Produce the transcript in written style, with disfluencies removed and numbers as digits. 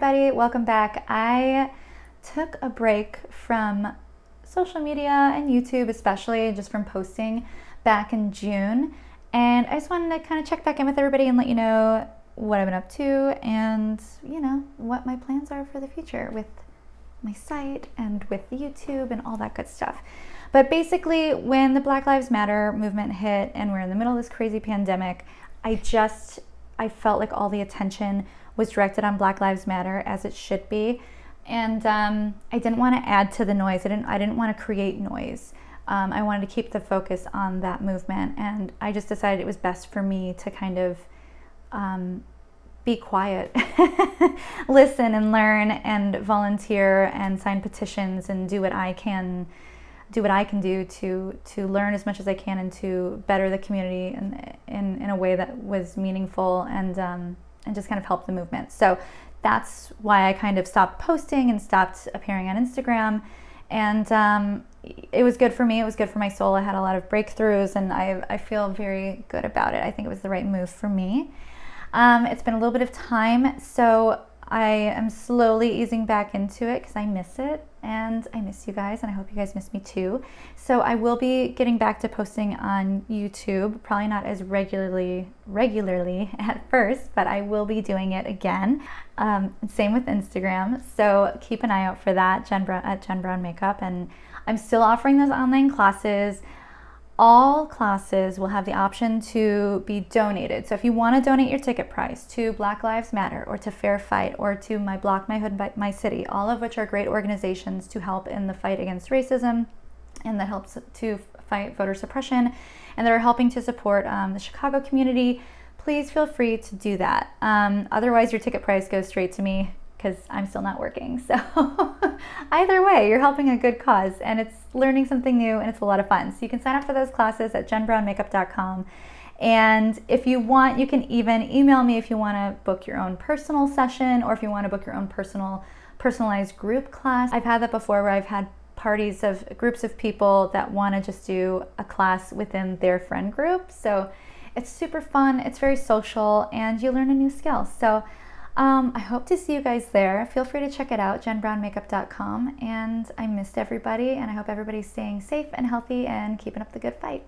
everybody, welcome back. I took a break from social media and YouTube, especially just from posting back in June, and I just wanted to kind of check back in with everybody and let you know what I've been up to and what my plans are for the future with my site and with YouTube and all that good stuff. But basically, when the Black Lives Matter movement hit and we're in the middle of this crazy pandemic, I felt like all the attention was directed on Black Lives Matter, as it should be. And I didn't want to add to the noise. I didn't want to create noise. I wanted to keep the focus on that movement. And I just decided it was best for me to kind of be quiet, listen and learn and volunteer and sign petitions and do what I can do to learn as much as I can and to better the community in a way that was meaningful and just kind of help the movement. So that's why I kind of stopped posting and stopped appearing on Instagram. And it was good for me. It was good for my soul. I had a lot of breakthroughs and I feel very good about it. I think it was the right move for me. It's been a little bit of time, so I am slowly easing back into it because I miss it and I miss you guys, and I hope you guys miss me too. So I will be getting back to posting on YouTube, probably not as regularly at first, but I will be doing it again. Same with Instagram, so keep an eye out for that, Jen Brown Makeup. And I'm still offering those online classes. All classes will have the option to be donated. So if you want to donate your ticket price to Black Lives Matter or to Fair Fight or to My Block, My Hood, My City, all of which are great organizations to help in the fight against racism and that helps to fight voter suppression and that are helping to support the Chicago community, please feel free to do that. Otherwise, your ticket price goes straight to me because I'm still not working. So either way, you're helping a good cause and it's learning something new and it's a lot of fun. So you can sign up for those classes at jenbrownmakeup.com. And if you want, you can even email me if you want to book your own personal session or if you want to book your own personalized group class. I've had that before where I've had parties of groups of people that want to just do a class within their friend group. So it's super fun, it's very social, and you learn a new skill. So I hope to see you guys there. Feel free to check it out, jenbrownmakeup.com. And I missed everybody, and I hope everybody's staying safe and healthy and keeping up the good fight.